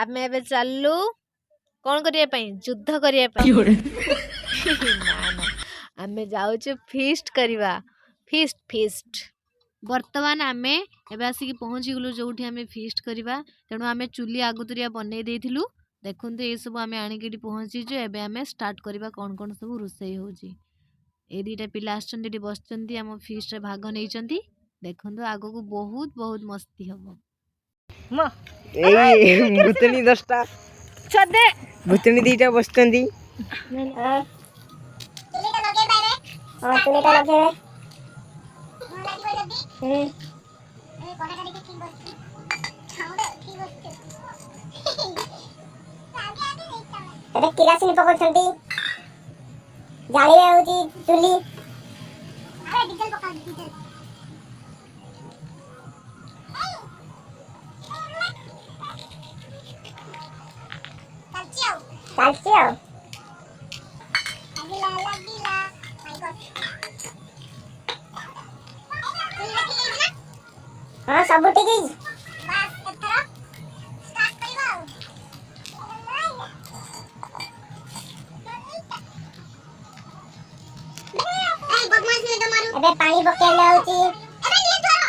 आमे एबे चललु कौन करिया पई युद्ध करिया पई ना ना आमे जाउछु फीस्ट करिवा फीस्ट फीस्ट वर्तमान आमे एबे आसिक पहुंची गलु जोठी आमे फीस्ट करिवा तेणु आमे चुली आगुतरिया बनै देथिलु देखुंतु ए सब आमे आनिकेटी पहुंची जो एबे आमे स्टार्ट करिवा कौन कौन सब रोसई होउची ए दीटा पिला आछंती बसचंती आम फीस्ट रे भाग नेइचंती देखुंतु आगो को बहुत बहुत मस्ती हबो म ए भूतनी 10टा छदे भूतनी 2टा बसचंती चुलीटा लगे पारे हां चुलीटा लगे ए कोठाटा देखि ठीक बसछि छाउडा ठीक बसछि एबे किरासिन पकड़छंती जाली होउची चुली अरे डीजल पका diesel Calcio. Lagila, lagila. My God. हाँ सब ठीक है बस इतना स्टार्ट करियो ए बदमाश ने तो मारू अबे पानी पकेले होची अबे नहीं धरो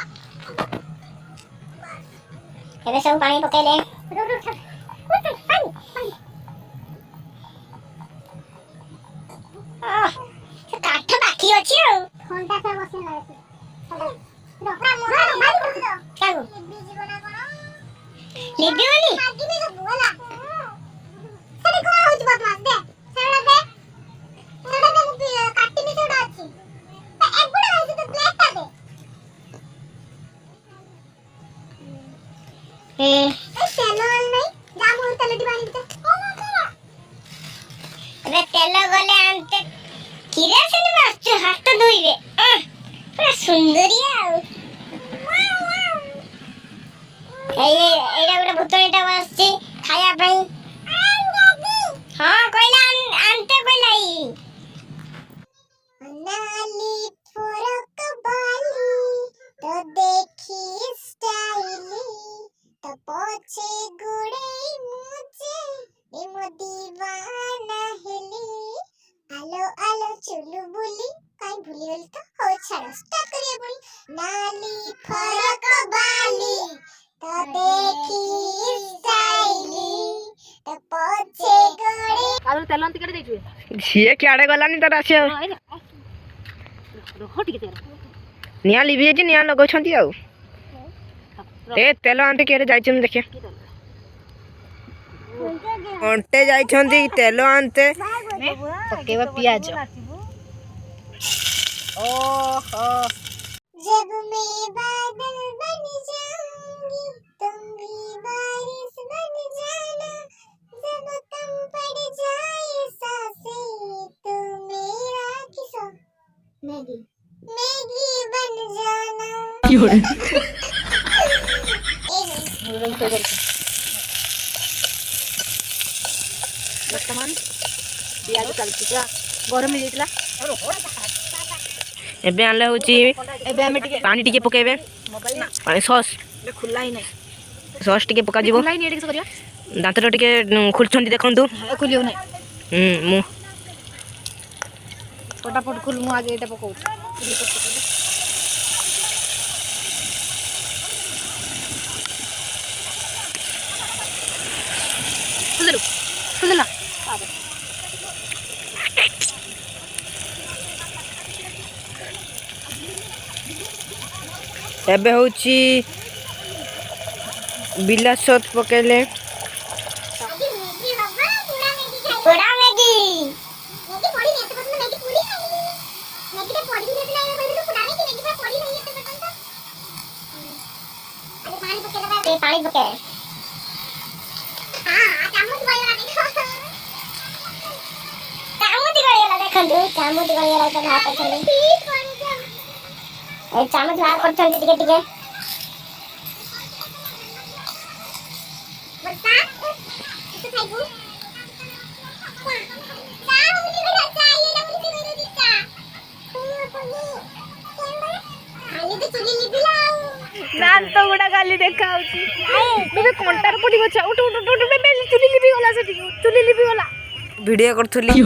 अबे सब पानी पकेले रुक पानी पानी काठ बाकी अछि फोनटा से बसे लागे डोकरा मोरा मारी कर दो क्या हो बीजी बना कोन निबी वाली मागी में तो बोला सरे कोन होच बदमाश दे सेड़ा दे मुझे काटी में सेड़ा अछि एक गुड़ा है तो ब्लैक का दे तेल नहीं जाम हो तेल दिवानी तो अबे तेल गले आनते किरा से बस हाथ धोइबे पूरा सुंदरिया एटा गोटे भूतनीटा बसछि खाया पई हां कोइला आनते कोइलाई नाली फरक बाली तो देखी स्टाइली तो पछे गुड़े मुझे ए मो दीवाना हेली आलो आलो चुलु बुली काई भूली गली तो हो छाड़ स्टार्ट करिए बोली नाली फरक बाली तो देखी स्टाइली तो पछे गड़े आलू तेल अंत कर देछु सिए क्याडे गलानी तर आसी रखो टिके तेरा निया लिबी जे निया लगौ छंती आ ए तेल अंत केरे जाइछन देखे अंटे जाइछंती तेल अंते पकेवा प्याज ओहो जब मैं बादल बन जाऊंगी तुम भी बारिश बन जाना जब कम पड़ जाए सांसें तो मेरा किस्सा मैगी मैगी बन जाना वर्तमान प्याज चलतिला गरम हे जेतला एबे आनले होची एबे हमें टिके पानी टिके पकेबे पानी सॉस खुला ही नहीं सॉस टिके पका जीवो खुला ही नहीं एडिक्स करिया दांत टिके खुलछंती देखंतु खुलियो नहीं मु फटाफट खुल मु आगे एटा पकाउ खुललो खुलला एबे होची बिलासत पकेले थोड़ा मैगी मैगी पड़ी नहीं तो पसंद मैगी पूरी खानी मैगी तो पड़ी नहीं तो पहले तो थोड़ा मैगी पर पड़ी नहीं तो पसंद अरे पानी पके लगा ए पानी पके हां चामच गळेला देखो चामच गळेला देखंतु चामच गळेला तो भात करछली ए चामच बाहर करछली टिके टिके बता इसे खाइबू नान तो मुहटा खाली देखा होची बेबे कंटार पड़ी गछ उठ उठ उठ बेबे चुली लिपि गला सेठी चुली लिपि गला वीडियो करथुली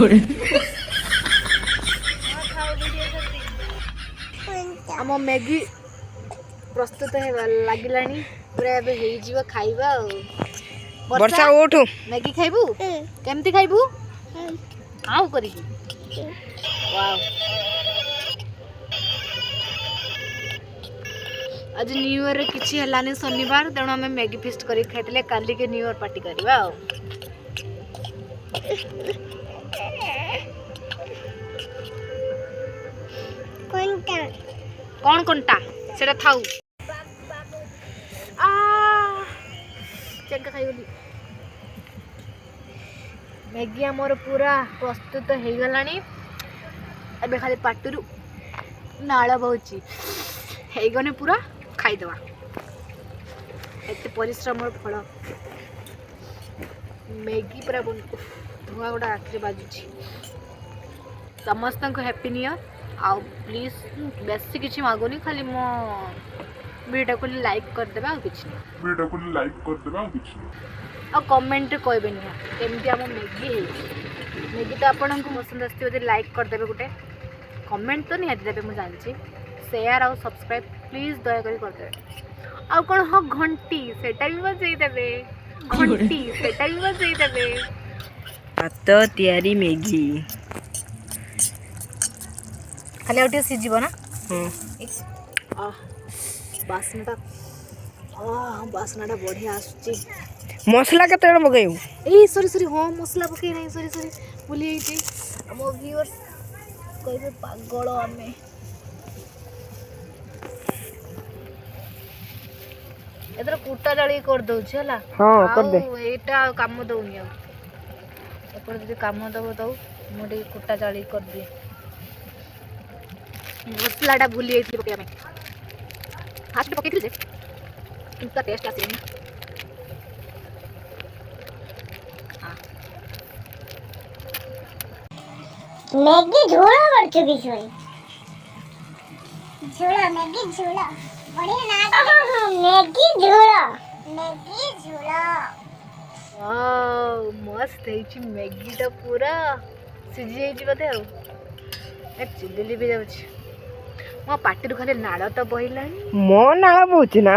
हम मैगी प्रस्तुत है लागिलानी पूरा एबे हेई जीव खाइबा वर्षा उठ मैगी खाइबू केमती खाइबू आउ करी वाओ आज न्यू ईयर रे किछि हलानी शनिवार तेणु आम मैगी फिस्ट करी खाइले काली के न्यू ईयर पार्टी करवा कौन कोनटा सेटा थाउ आ चेक खाइगली मैगी आमर पूरा प्रस्तुत हो गलानी एबे खाली पाटुरु नाळ बहुची हेगने पूरा खाईदवा एते परिश्रम फल मैगी पूरा धुआ गुड़ा आखिरी बाजुची समस्त को हैप्पी न्यू ईयर आ प्लीज बेसी किछि मागोनी खाली मो वीडियो को लाइक कर देबा आ कमेंट कहबे नि केमती हम मैगी तो आपन को पसंद आस्ती ओदे लाइक कर देबे गुटे कमेंट तो नहीं देबे मु जानछि शेयर और सब्सक्राइब प्लीज दया करी कर देबे आ कोन हो घंटी सेटा भी बजई देबे हाथ तैयारी मैगी खाली आउटे सिजिबो ना बासनाटा बढ़िया आसुची मसला केते मगाइबू ए सॉरी हाँ मसला पकई नहीं सॉरी भूली जाइए आम व्यूअर्स कहबे पागल आमे एतर कुटा डाली कर दउछ हला हां कर दे एटा काम दउनी आ एपर जदी काम दबो दउ मोडी कुटा डाली कर दे मसलाटा भूली जाइए पकई आमे फास्ट पकई जे इनका टेस्ट आसी मैगी झोला करछु बिछोई झोला मैगी झोला बढ़िया ना मैगी झोला वाओ मस्त है मैगी टा पूरा सिझी जाइए बोधे आ चिल्ली भी जाऊँ मो पाटी खाली नाड़ तो बहला मो नाड़ बहुच ना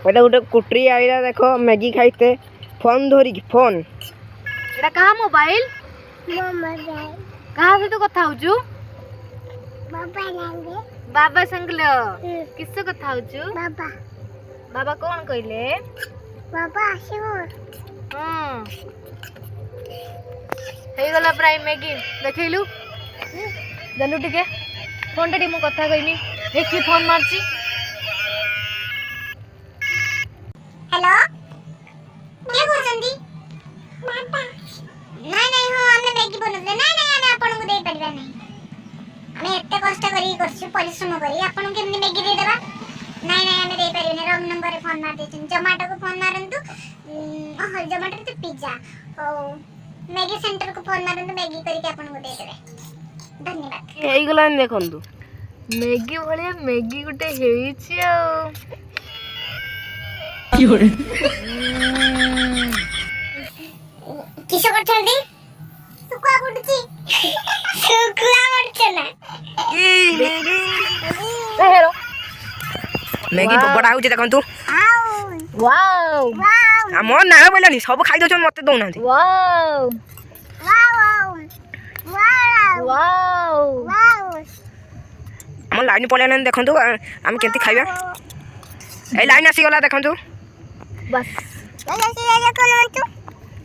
एटा गोटे कुटरी आइला देखो मैगी खाइते फोन धरिकी फोन एटा कहाँ मोबाइल कहाँ से तो कथा होचु बाबा संगल किस कथा होचु बाबा कौन कहले हाँ हे गला प्राय मैगी देखैलु देलु टिके फोन टी मु कथा कहमी देखी फोन मारची हेलो क्या बोलछंदी नहीं हो हमने मैगी बनले नहीं आमे आपन को दे परिबा नहीं हमें एते कष्ट करी करछु परिश्रम करी आपन के मैगी दे देबा नहीं हमें दे परिबे रंग नंबर रे फोन मार देछन जोमेटो को फोन मारंतु जोमेटो तो पिज्जा ओ मैगी सेंटर को फोन मारंतु मैगी करी के आपन को दे देबे धन्यवाद हे गलान देखंतु मैगी भलिया मैगी गुटे हेइछि आ किसो करछंदी सुकुआ गुडची सुकुआ करछना हेरो मैगी बड़ा होचे देखंतु वाओ हम ना बोलनी सब खाइ दछन मते दउना वाओ हम लाइन पळेलन देखंतु हम केति खाइबा ए लाइन आसी गला देखंतु बस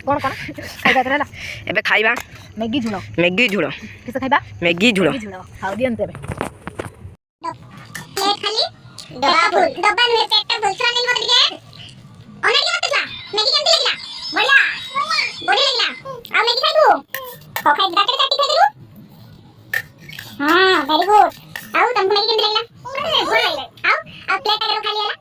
कौन खाइबा करला एबे खाइबा मैगी झुलो किस खाइबा मैगी झुलो हाउ दियन देबे प्लेट खाली डब्बा में पेटटा भलसरा नहीं मत दे ओने की मत ला मैगी केमती लागला बढ़िया लागला आ मैगी खाइबो खाइ डाटे चाटी खाइ देलु हां वेरी गुड आउ तुमको मैगी केमती लागला बढ़िया लागला आउ प्लेट अगर खाली होला